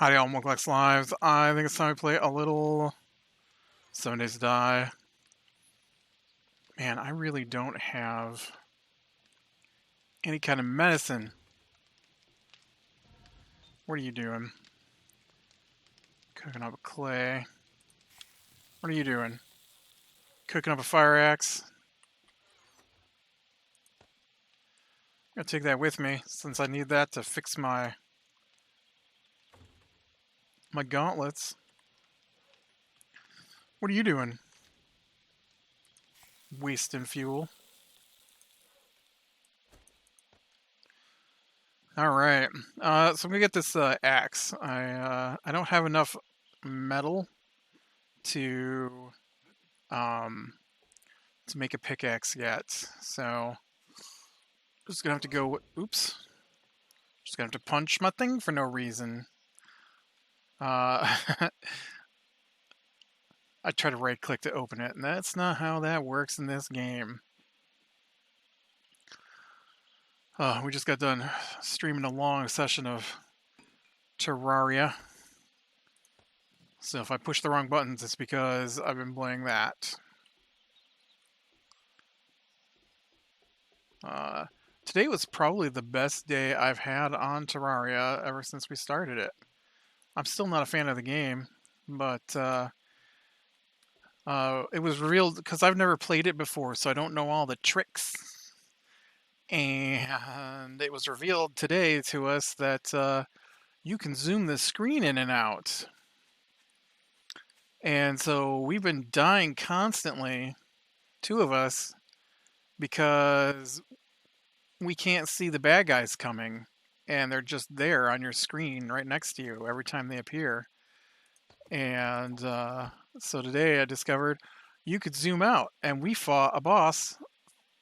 Howdy all, Muglex Lives. I think it's time to play a little 7 Days to Die. Man, I really don't have any kind of medicine. What are you doing? Cooking up a clay. What are you doing? Cooking up a fire axe. I'm gonna take that with me since I need that to fix my gauntlets. What are you doing? Wasting fuel. Alright, so I'm gonna get this axe. I don't have enough metal to um, make a pickaxe yet, so just gonna have to go. Oops, just gonna have to punch my thing for no reason. I try to right click to open it, and that's not how that works in this game. We just got done streaming a long session of Terraria. So if I push the wrong buttons, it's because I've been playing that. Today was probably the best day I've had on Terraria ever since we started it. I'm still not a fan of the game, but it was revealed because I've never played it before, so I don't know all the tricks. And it was revealed today to us that you can zoom the screen in and out. And so we've been dying constantly, two of us, because we can't see the bad guys coming. And they're just there on your screen right next to you every time they appear. And so today I discovered you could zoom out, and we fought a boss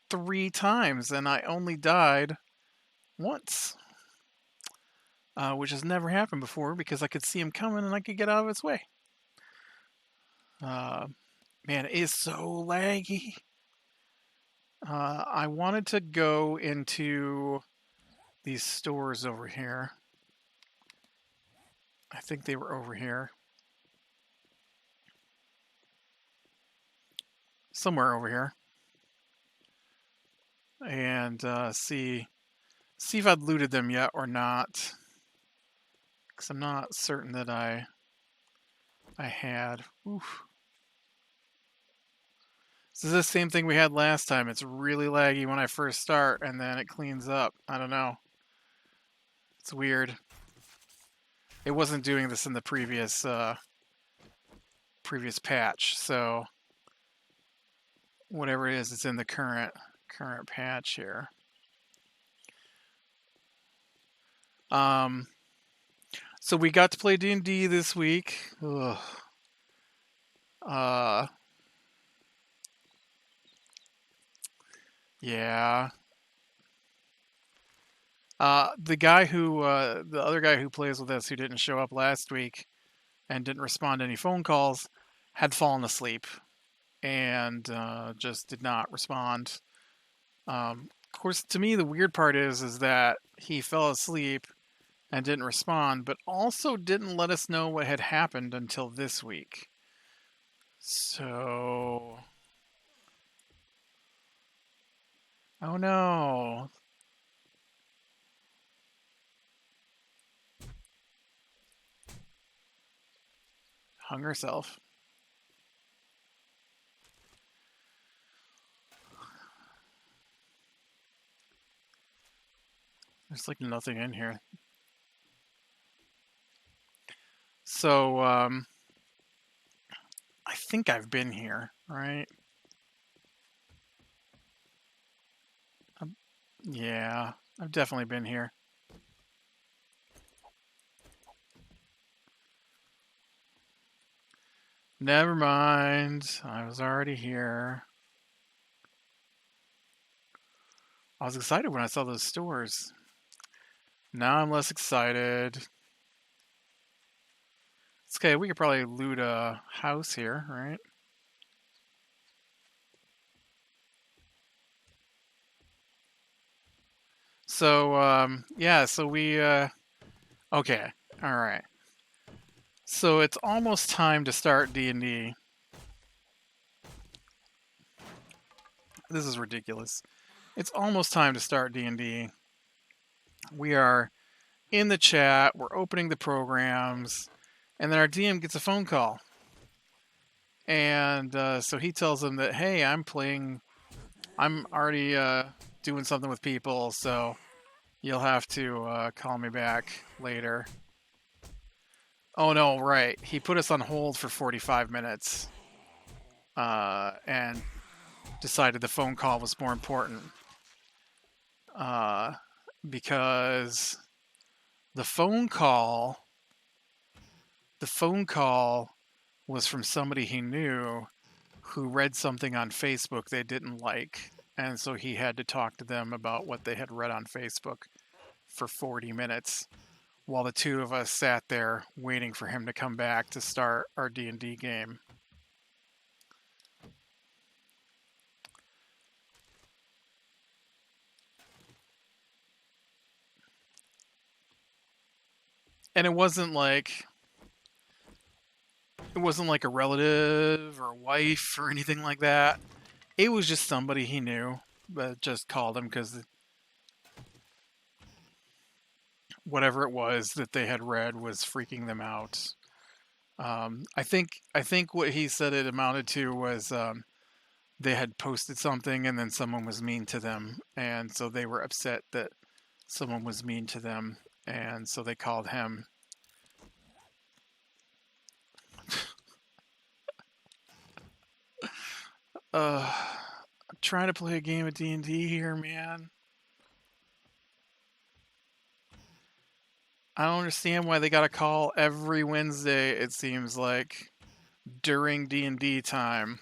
3 times, and I only died once, which has never happened before because I could see him coming and I could get out of his way. Man, it is so laggy. I wanted to go into these stores over here. I think they were over here. Somewhere over here. And see if I'd looted them yet or not. Because I'm not certain that I had. Oof. This is the same thing we had last time. It's really laggy when I first start, and then it cleans up. I don't know. It's weird. It wasn't doing this in the previous patch, so whatever it is, it's in the current patch here. So we got to play D&D this week. Ugh. Yeah. The other guy who plays with us, who didn't show up last week and didn't respond to any phone calls, had fallen asleep and just did not respond. Of course, to me, the weird part is that he fell asleep and didn't respond, but also didn't let us know what had happened until this week. So, oh no. Hung herself. There's like nothing in here. So, I think I've been here, right? Yeah, I've definitely been here. Never mind. I was already here. I was excited when I saw those stores. Now I'm less excited. It's okay, we could probably loot a house here, right? So, yeah, so we, okay, alright. So it's almost time to start D&D. This is ridiculous. It's almost time to start D&D. We are in the chat, we're opening the programs, and then our DM gets a phone call. And so he tells them that, hey, I'm already doing something with people, so you'll have to call me back later. Oh, no, right. He put us on hold for 45 minutes and decided the phone call was more important uh, because the phone call the phone call was from somebody he knew who read something on Facebook they didn't like. And so he had to talk to them about what they had read on Facebook for 40 minutes while the two of us sat there waiting for him to come back to start our D&D game. And it wasn't like a relative or a wife or anything like that. It was just somebody he knew that just called him because whatever it was that they had read was freaking them out. I think what he said it amounted to was they had posted something and then someone was mean to them, and so they were upset that someone was mean to them, and so they called him. I'm trying to play a game of D&D here, man. I don't understand why they got a call every Wednesday. It seems like during D&D time.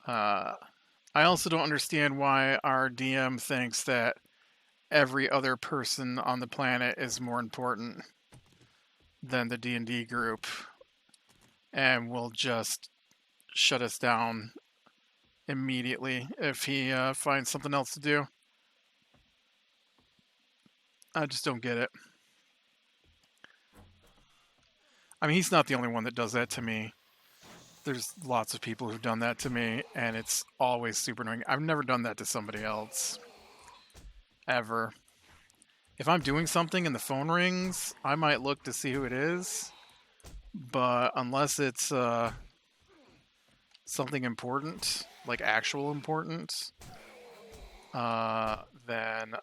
Uh, I also don't understand why our DM thinks that every other person on the planet is more important than the D&D group and will just shut us down immediately if he finds something else to do. I just don't get it. I mean, he's not the only one that does that to me. There's lots of people who've done that to me, and it's always super annoying. I've never done that to somebody else. Ever. If I'm doing something and the phone rings, I might look to see who it is. But unless it's something important, like actual important, then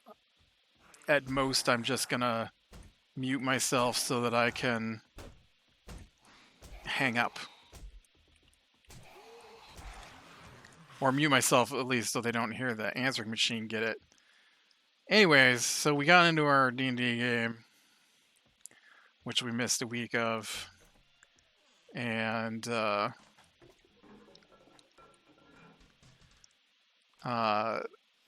at most I'm just gonna mute myself so that I can hang up. Or mute myself at least so they don't hear the answering machine get it. Anyways, so we got into our D&D game, which we missed a week of. And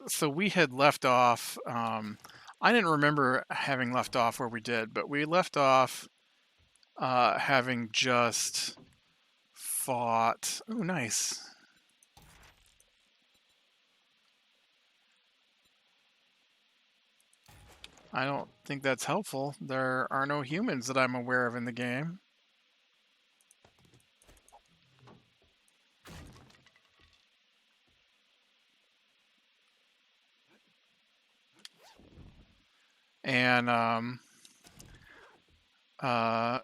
so we had left off. I didn't remember having left off where we did, but we left off having just fought. Oh, nice. I don't think that's helpful. There are no humans that I'm aware of in the game. And uh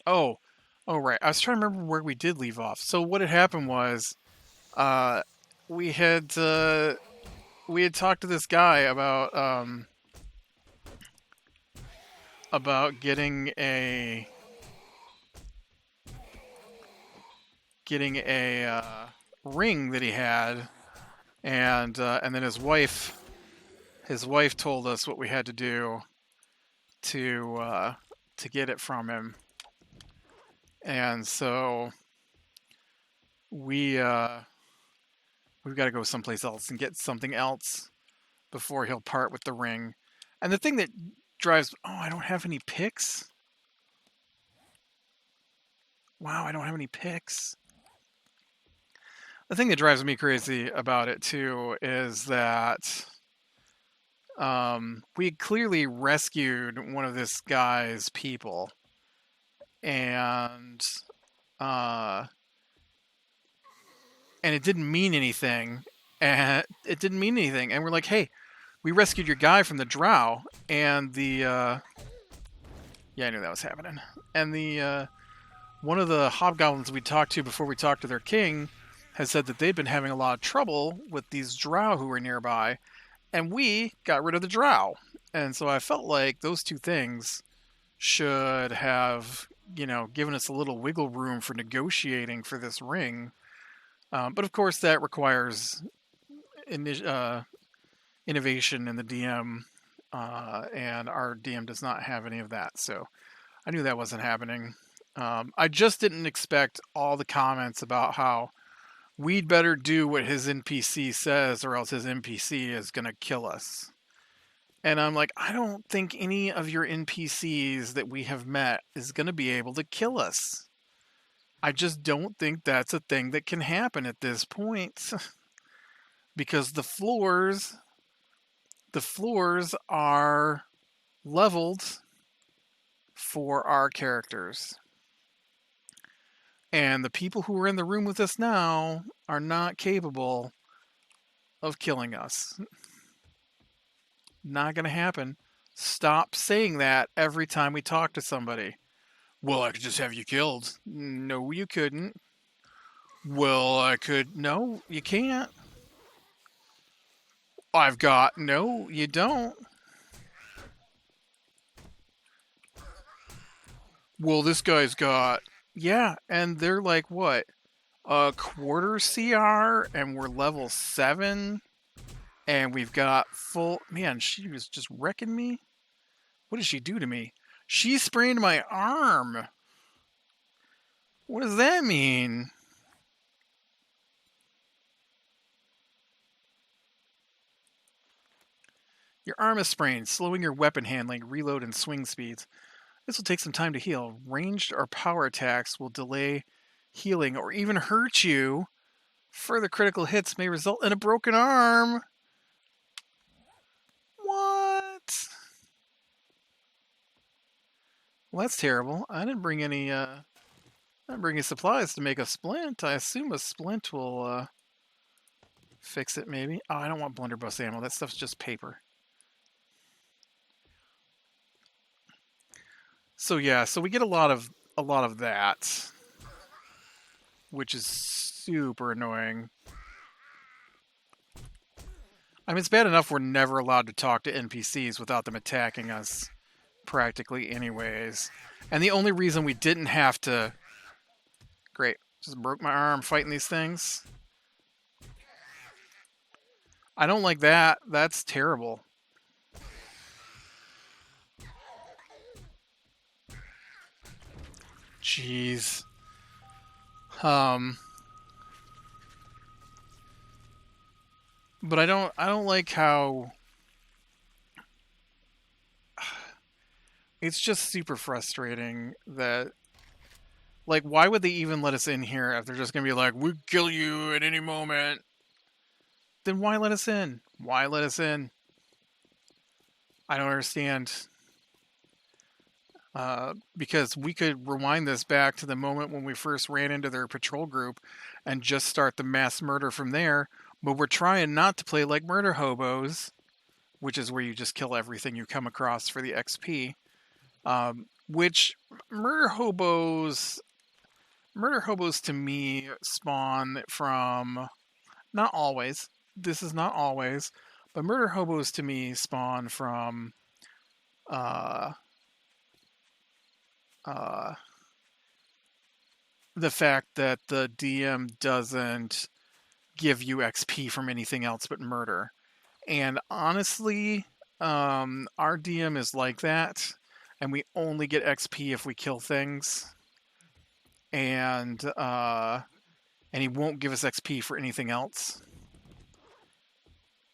oh right. I was trying to remember where we did leave off. So what had happened was uh we had uh we had talked to this guy about getting a ring that he had, and then his wife told us what we had to do to get it from him, and so we we've got to go someplace else and get something else before he'll part with the ring. And the thing that drives I don't have any picks. Wow, I don't have any picks. The thing that drives me crazy about it too is that We had clearly rescued one of this guy's people, and uh, it didn't mean anything. And it didn't mean anything. And we're like, hey, we rescued your guy from the drow, and the yeah, I knew that was happening. And the one of the hobgoblins we talked to before we talked to their king has said that they'd been having a lot of trouble with these drow who were nearby, and we got rid of the drow. And so I felt like those two things should have, given us a little wiggle room for negotiating for this ring. But of course, that requires innovation in the DM, and our DM does not have any of that. So I knew that wasn't happening. I just didn't expect all the comments about how we'd better do what his NPC says or else his NPC is going to kill us. And I'm like, I don't think any of your NPCs that we have met is going to be able to kill us. I just don't think that's a thing that can happen at this point. Because the floors are leveled for our characters. And the people who are in the room with us now are not capable of killing us. Not going to happen. Stop saying that every time we talk to somebody. Well, I could just have you killed. No, you couldn't. Well, I could. No, you can't. I've got. No, you don't. Well, this guy's got. Yeah, and they're like, what? A quarter CR, and we're level 7, and we've got full. Man, she was just wrecking me. What did she do to me? She sprained my arm. What does that mean? Your arm is sprained, slowing your weapon handling, reload, and swing speeds. This will take some time to heal. Ranged or power attacks will delay healing or even hurt you. Further critical hits may result in a broken arm. What? Well, that's terrible. I didn't bring any supplies to make a splint. I assume a splint will fix it maybe. Oh, I don't want blunderbuss ammo. That stuff's just paper. So yeah, so we get a lot of that, which is super annoying. I mean, it's bad enough we're never allowed to talk to NPCs without them attacking us, practically anyways. And the only reason we didn't have to... Great. Just broke my arm fighting these things. I don't like that. That's terrible. Jeez. But I don't like how... It's just super frustrating that... Like, why would they even let us in here if they're just going to be like, we'll kill you at any moment? Then why let us in? Why let us in? I don't understand. Because we could rewind this back to the moment when we first ran into their patrol group and just start the mass murder from there. But we're trying not to play like murder hobos, which is where you just kill everything you come across for the XP. Which murder hobos to me spawn from, not always, this is not always, but murder hobos to me spawn from the fact that the DM doesn't give you XP from anything else but murder. And honestly, our DM is like that, and we only get XP if we kill things. And he won't give us XP for anything else.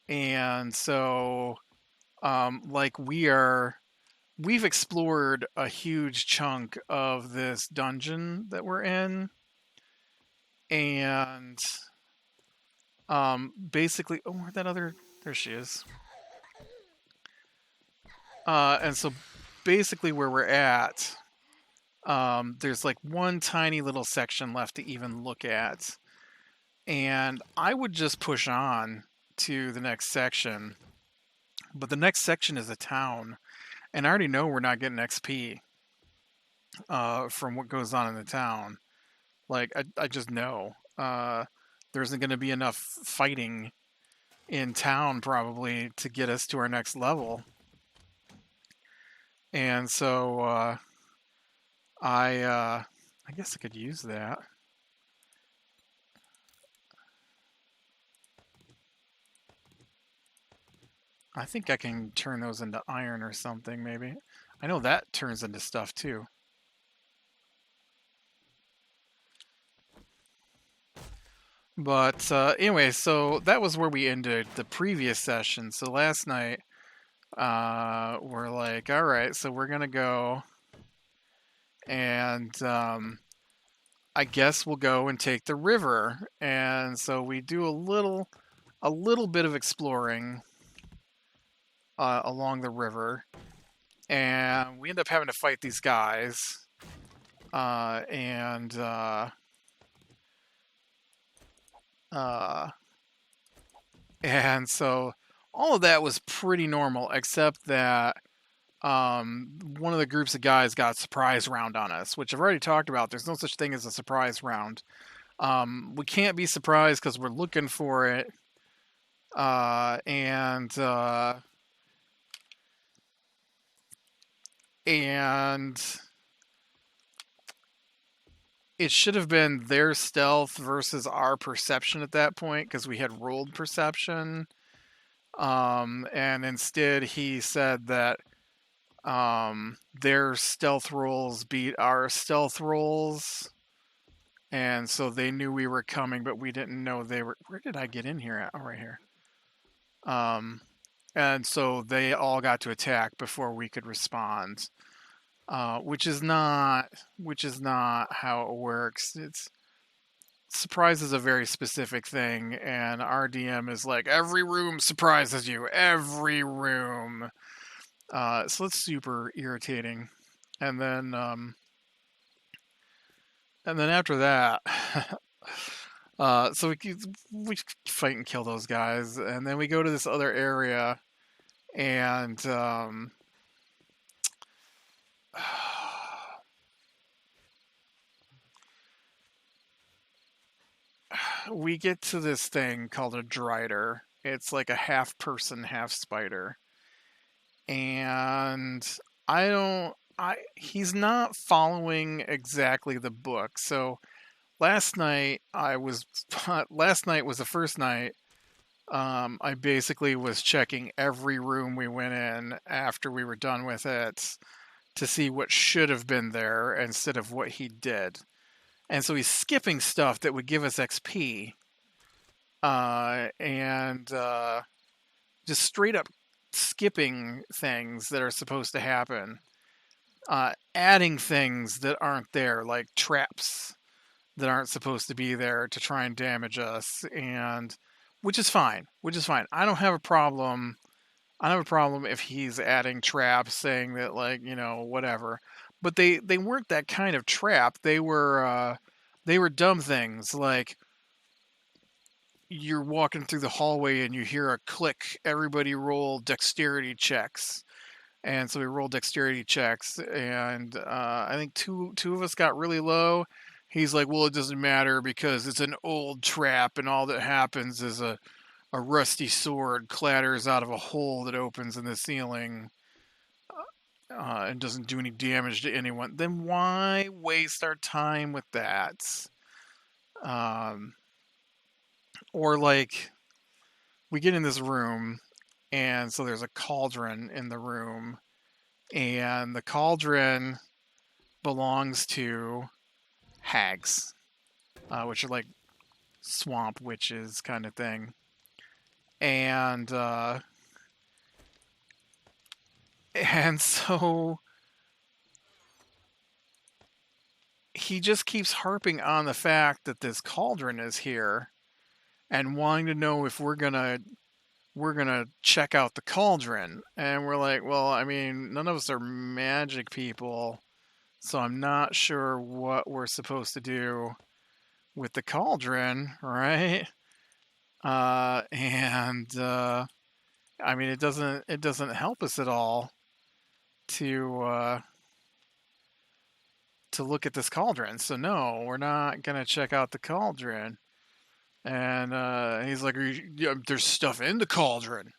And so, we've explored a huge chunk of this dungeon that we're in, and basically, oh, where'd that other? There she is. And so basically where we're at, there's like one tiny little section left to even look at. And I would just push on to the next section. But the next section is a town. And I already know we're not getting XP from what goes on in the town. Like, I just know. There isn't going to be enough fighting in town probably to get us to our next level. And so I guess I could use that. I think I can turn those into iron or something, maybe. I know that turns into stuff too. But anyway, so that was where we ended the previous session. So last night, we're like, all right, so we're gonna go, and I guess we'll go and take the river. And so we do a little bit of exploring along the river, and we end up having to fight these guys. Uh, and uh, uh, and so all of that was pretty normal, except that one of the groups of guys got a surprise round on us, which I've already talked about. There's no such thing as a surprise round. We can't be surprised because we're looking for it, and it should have been their stealth versus our perception at that point because we had rolled perception. And instead, he said that their stealth rolls beat our stealth rolls. And so they knew we were coming, but we didn't know they were. Where did I get in here at? Oh, right here. Um, and so they all got to attack before we could respond, which is not how it works. It's surprise is a very specific thing, and our DM is like every room surprises you, every room. So it's super irritating. And then after that, so we fight and kill those guys, and then we go to this other area, and we get to this thing called a Drider. It's like a half person, half spider, and I don't. He's not following exactly the book. So last night last night was the first night. I basically was checking every room we went in after we were done with it to see what should have been there instead of what he did. And so he's skipping stuff that would give us XP, and just straight up skipping things that are supposed to happen, adding things that aren't there, like traps that aren't supposed to be there to try and damage us, and which is fine. Which is fine. I don't have a problem. I don't have a problem if he's adding traps, saying that like whatever. But they weren't that kind of trap. They were dumb things like you're walking through the hallway and you hear a click. Everybody roll dexterity checks. And so we rolled dexterity checks, and I think two of us got really low. He's like, "Well, it doesn't matter because it's an old trap, and all that happens is a rusty sword clatters out of a hole that opens in the ceiling and doesn't do any damage to anyone." Then why waste our time with that? Um, or like, we get in this room, and so there's a cauldron in the room, and the cauldron belongs to hags, which are like swamp witches kind of thing. And and so he just keeps harping on the fact that this cauldron is here and wanting to know if we're gonna we're gonna check out the cauldron. And we're like, well, I mean, none of us are magic people, so I'm not sure what we're supposed to do with the cauldron, right? And I mean, it doesn't help us at all to to look at this cauldron. So no, we're not gonna check out the cauldron. And he's like, yeah, there's stuff in the cauldron.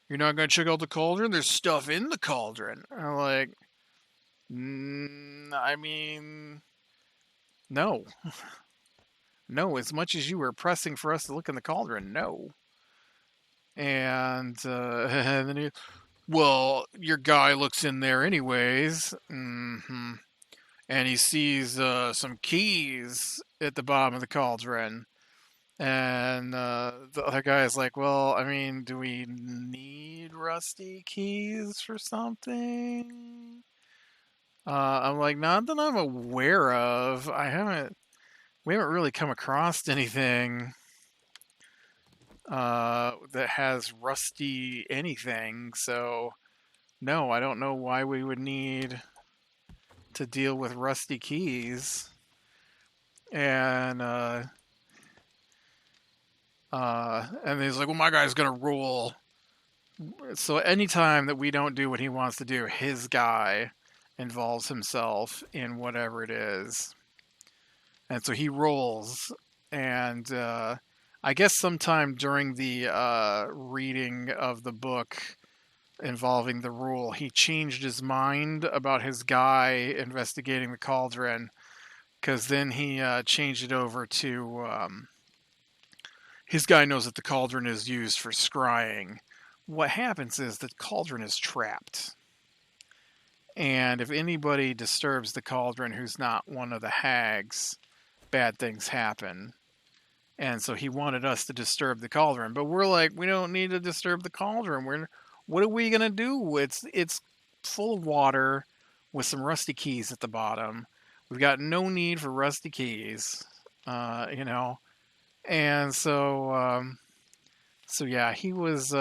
You're not gonna check out the cauldron? There's stuff in the cauldron. I'm like, I mean, no, no. As much as you were pressing for us to look in the cauldron, no. And and then well, your guy looks in there anyways. And he sees some keys at the bottom of the cauldron. And the other guy is like, well, I mean, do we need rusty keys for something? I'm like, not that I'm aware of. We haven't really come across anything that has rusty anything. So, no, I don't know why we would need to deal with rusty keys. And and he's like, well, my guy's gonna rule. So anytime that we don't do what he wants to do, his guy involves himself in whatever it is. And so he rolls. And I guess sometime during the reading of the book involving the rule, he changed his mind about his guy investigating the cauldron, because then he changed it over to his guy knows that the cauldron is used for scrying. What happens is the cauldron is trapped. And if anybody disturbs the cauldron who's not one of the hags, bad things happen. And so he wanted us to disturb the cauldron. But we're like, we don't need to disturb the cauldron. What are we going to do? It's full of water with some rusty keys at the bottom. We've got no need for rusty keys, you know. And so yeah, he was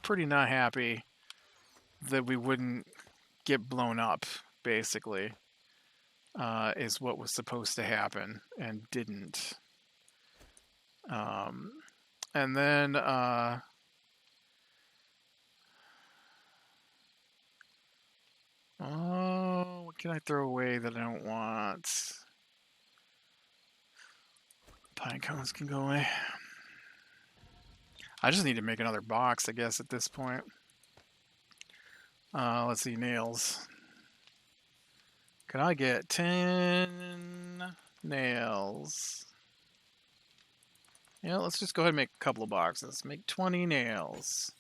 pretty not happy that we wouldn't get blown up. Basically, is what was supposed to happen and didn't. And then oh, what can I throw away that I don't want? Pine cones can go away. I just need to make another box, I guess, at this point. Let's see, nails. Can I get 10 nails? Yeah, let's just go ahead and make a couple of boxes. Make 20 nails.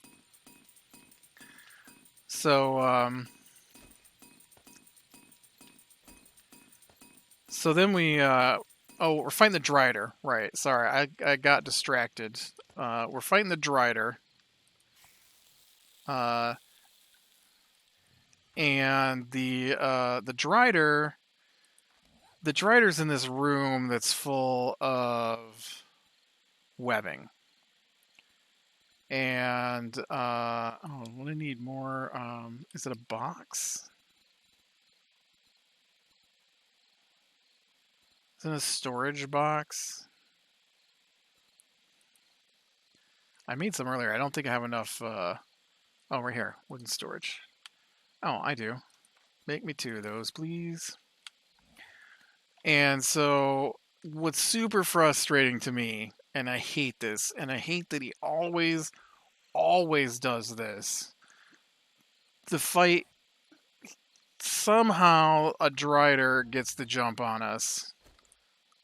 So, so then we, oh, we're fighting the Drider. Right, sorry, I got distracted. We're fighting the Drider. And the Drider, the Drider's in this room that's full of webbing. And oh, what do I need more? Is it a box? Is it a storage box? I made some earlier. I don't think I have enough. Oh, right here, wooden storage. Oh, I do. Make me 2 of those, please. And so, what's super frustrating to me, and I hate this, and I hate that he always does this. The fight, somehow a Drider gets the jump on us.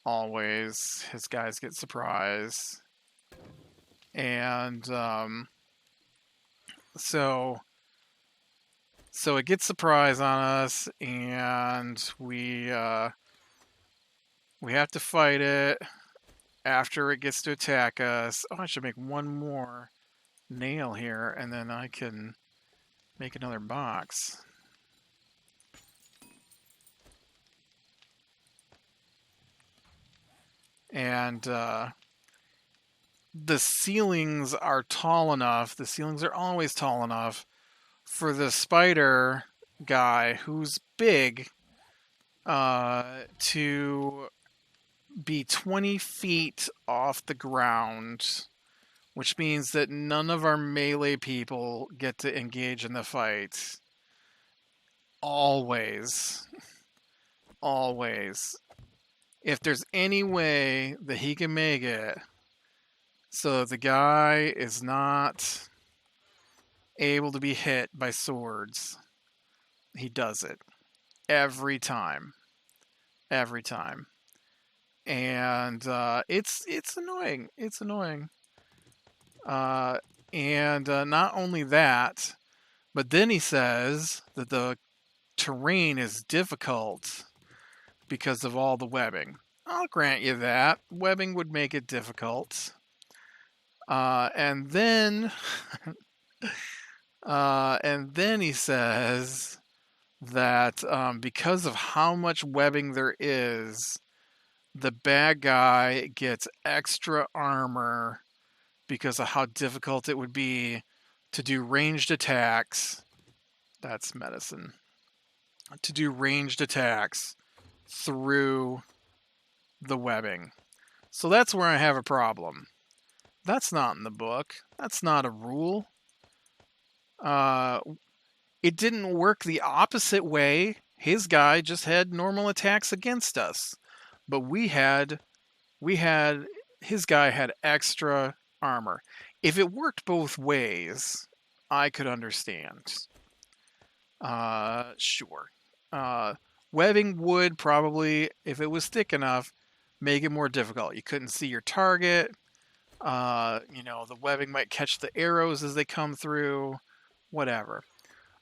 Always. His guys get surprised. And so it gets surprise on us, and we have to fight it after it gets to attack us. Oh, I should make one more nail here, and then I can make another box. And the ceilings are tall enough. The ceilings are always tall enough for the spider guy who's big to be 20 feet off the ground, which means that none of our melee people get to engage in the fight. Always. Always. If there's any way that he can make it so the guy is not able to be hit by swords, he does it. Every time. Every time. And it's annoying. It's annoying. And not only that, but then he says that the terrain is difficult because of all the webbing. I'll grant you that. Webbing would make it difficult. And then he says that because of how much webbing there is, the bad guy gets extra armor because of how difficult it would be to do ranged attacks. That's medicine. To do ranged attacks through the webbing. So that's where I have a problem. That's not in the book. That's not a rule. It didn't work the opposite way. His guy just had normal attacks against us. But his guy had extra armor. If it worked both ways, I could understand. Sure. Webbing would probably, if it was thick enough, make it more difficult. You couldn't see your target. The webbing might catch the arrows as they come through. Whatever.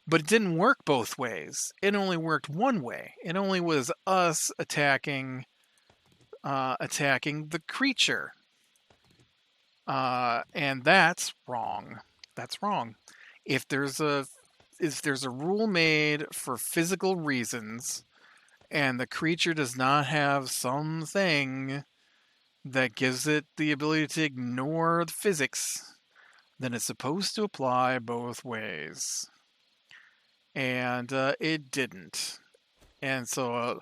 But it didn't work both ways. It only worked one way. It only was us attacking the creature. And that's wrong. That's wrong. If there's a rule made for physical reasons, and the creature does not have something that gives it the ability to ignore the physics, then it's supposed to apply both ways. And it didn't. And so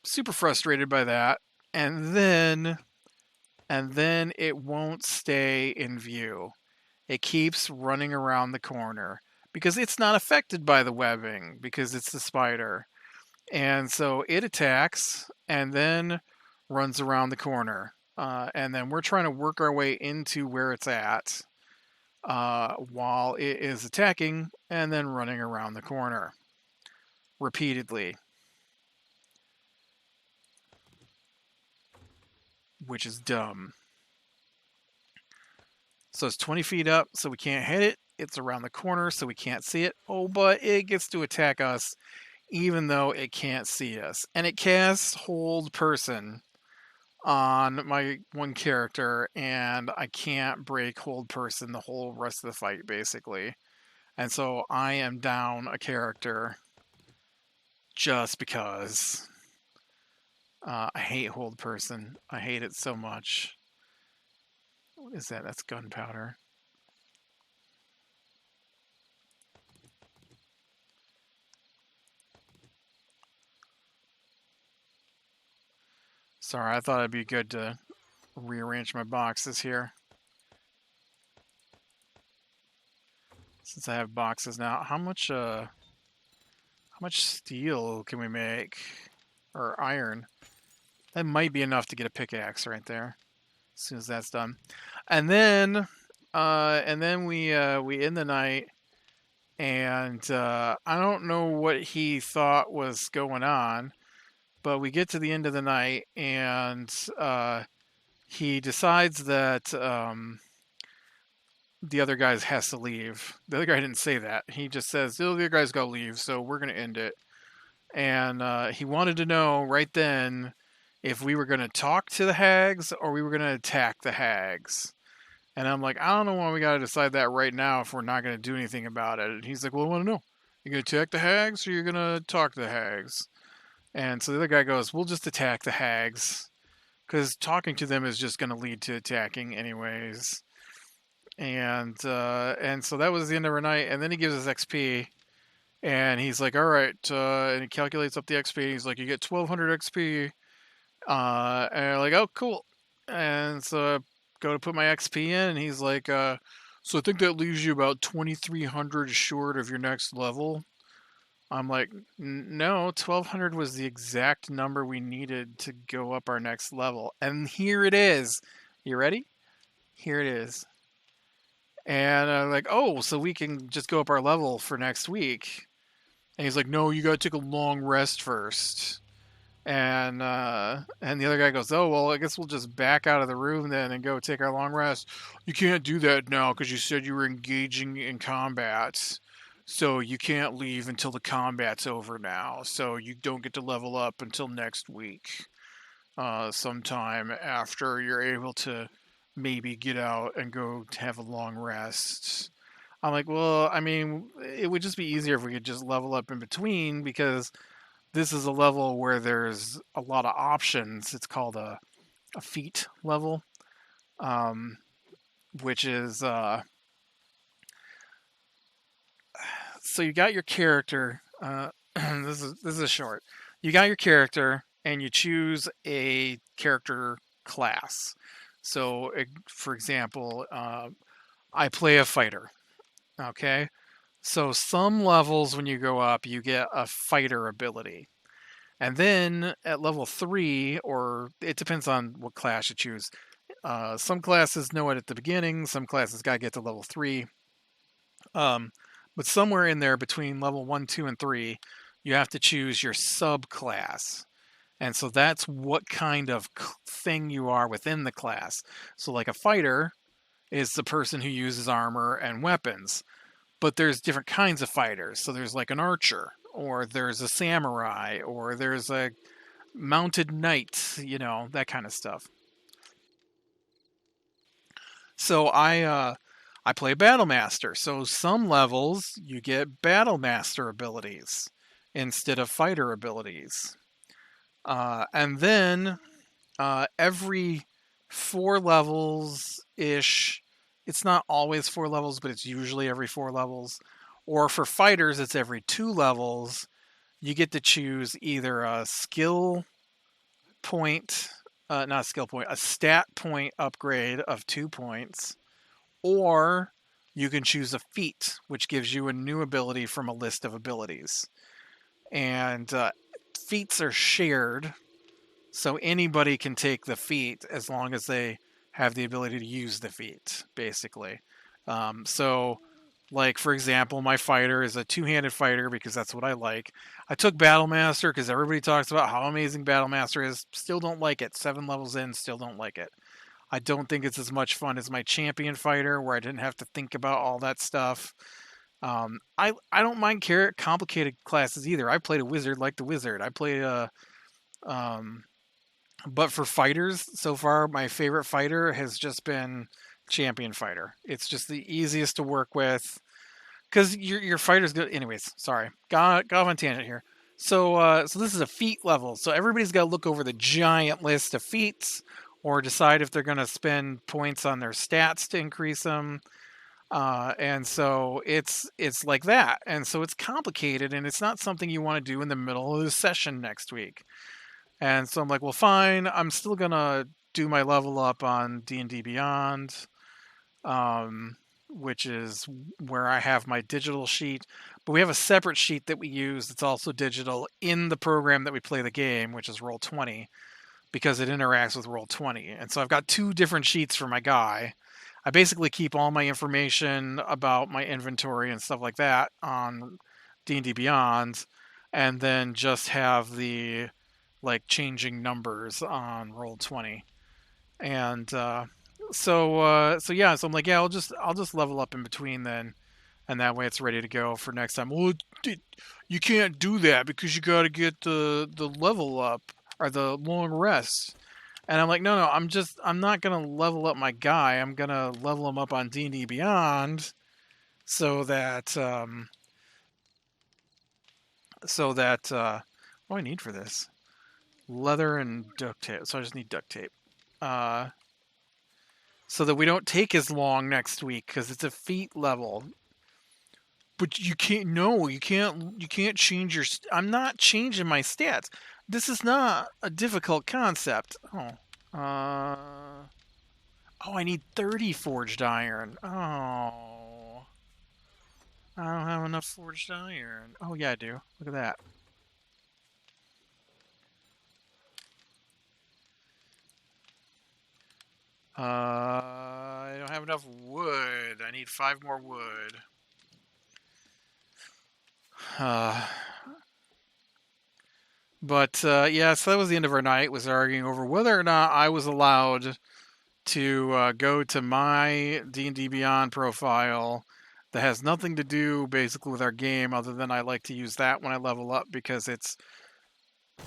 super frustrated by that. And then it won't stay in view. It keeps running around the corner because it's not affected by the webbing because it's the spider. And so it attacks and then runs around the corner. And then we're trying to work our way into where it's at while it is attacking and then running around the corner repeatedly, which is dumb. So it's 20 feet up, so we can't hit it. It's around the corner, so we can't see it. Oh, but it gets to attack us even though it can't see us. And it casts Hold Person on my one character, and I can't break Hold Person the whole rest of the fight, basically. And so I am down a character just because. I hate Hold Person. I hate it so much. What is that? That's gunpowder. Sorry, I thought it'd be good to rearrange my boxes here. Since I have boxes now, how much steel can we make? Or iron? That might be enough to get a pickaxe right there. As soon as that's done. And then we end the night, and I don't know what he thought was going on, but we get to the end of the night, and he decides that the other guy has to leave. The other guy didn't say that. He just says, the other guy's got to leave, so we're going to end it. And he wanted to know right then if we were going to talk to the hags or we were going to attack the hags. And I'm like, I don't know why we got to decide that right now if we're not going to do anything about it. And he's like, well, I want to know. You going to attack the hags or you're going to talk to the hags? And so the other guy goes, we'll just attack the hags. because talking to them is just going to lead to attacking anyways. And so that was the end of our night. And then he gives us XP, and he's like, "All right," and he calculates up the XP. He's like, "You get 1,200 XP." And I'm like, "Oh, cool." And so I go to put my XP in, and he's like, "So I think that leaves you about 2,300 short of your next level." I'm like, "No, 1,200 was the exact number we needed to go up our next level." And here it is. You ready? Here it is. And I'm like, "Oh, so we can just go up our level for next week." And he's like, "No, you gotta take a long rest first." And the other guy goes, "Oh well, I guess we'll just back out of the room then and go take our long rest." "You can't do that now because you said you were engaging in combat, so you can't leave until the combat's over now. So you don't get to level up until next week, sometime after you're able to maybe get out and go to have a long rest." I'm like, "Well, I mean, it would just be easier if we could just level up in between because this is a level where there's a lot of options." It's called a feat level, um, which is so you got your character. This is short. You got your character, and you choose a character class. So, for example, I play a fighter. Okay, so some levels when you go up, you get a fighter ability. And then at level 3, or it depends on what class you choose. Some classes know it at the beginning, some classes got to get to level 3. Um, but somewhere in there between level 1, 2, and 3, you have to choose your subclass. And so that's what kind of thing you are within the class. So, like a fighter is the person who uses armor and weapons. But there's different kinds of fighters. So there's like an archer, or there's a samurai, or there's a mounted knight, that kind of stuff. So I play Battle Master. So some levels you get Battle Master abilities instead of fighter abilities. And then every 4 levels ish, it's not always 4 levels, but it's usually every 4 levels. Or for fighters, it's every 2 levels. You get to choose either a skill point, not a skill point, a stat point upgrade of 2 points, or you can choose a feat, which gives you a new ability from a list of abilities. And feats are shared, so anybody can take the feat as long as they have the ability to use the feat, basically. So, like, for example, my fighter is a two-handed fighter because that's what I like. I took Battle Master because everybody talks about how amazing Battle Master is. Still don't like it. 7 levels in, still don't like it. I don't think it's as much fun as my champion fighter, where I didn't have to think about all that stuff. I don't mind complicated classes either. I played a wizard like the wizard. I played a um, but for fighters, so far, my favorite fighter has just been champion fighter. It's just the easiest to work with because your fighter's good. Anyways, sorry, got off on tangent here. So this is a feat level. So everybody's got to look over the giant list of feats, or decide if they're going to spend points on their stats to increase them. And so it's like that, and so it's complicated, and it's not something you want to do in the middle of the session next week. And so I'm like, well, fine. I'm still gonna do my level up on D&D Beyond, which is where I have my digital sheet. But we have a separate sheet that we use that's also digital in the program that we play the game, which is Roll20, because it interacts with Roll20. And so I've got 2 different sheets for my guy. I basically keep all my information about my inventory and stuff like that on D&D Beyond, and then just have the like changing numbers on Roll20. And so yeah, so I'm like, yeah, I'll just level up in between then, and that way it's ready to go for next time. Well, you can't do that because you got to get the level up or the long rest. And I'm like, no, I'm not gonna level up my guy. I'm gonna level him up on D&D Beyond, so that what do I need for this? Leather and duct tape. So I just need duct tape. Uh, so that we don't take as long next week because it's a feat level. But you can't. No, you can't. You can't change your. I'm not changing my stats. This is not a difficult concept. Oh. Uh. Oh, I need 30 forged iron. Oh. I don't have enough forged iron. Oh yeah, I do. Look at that. I don't have enough wood. I need 5 more wood. Uh, yeah, so that was the end of our night. Was arguing over whether or not I was allowed to go to my D&D Beyond profile that has nothing to do basically with our game, other than I like to use that when I level up because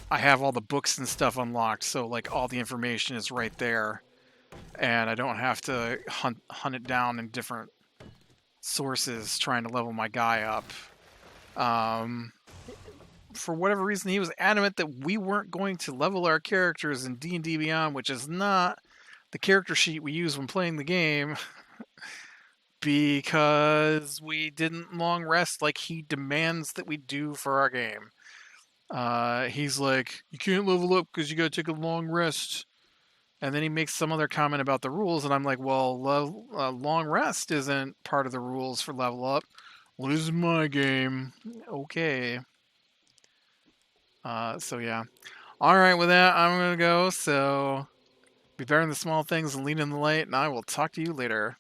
I have all the books and stuff unlocked, so like all the information is right there, and I don't have to hunt it down in different sources trying to level my guy up. Um, for whatever reason, he was adamant that we weren't going to level our characters in D&D Beyond, which is not the character sheet we use when playing the game, because we didn't long rest like he demands that we do for our game. He's like, you can't level up because you gotta take a long rest. And then he makes some other comment about the rules, and I'm like, well, long rest isn't part of the rules for level up. Well, this is my game. Okay. So yeah. All right, with that, I'm gonna go. So be better in the small things and lead in the light, and I will talk to you later.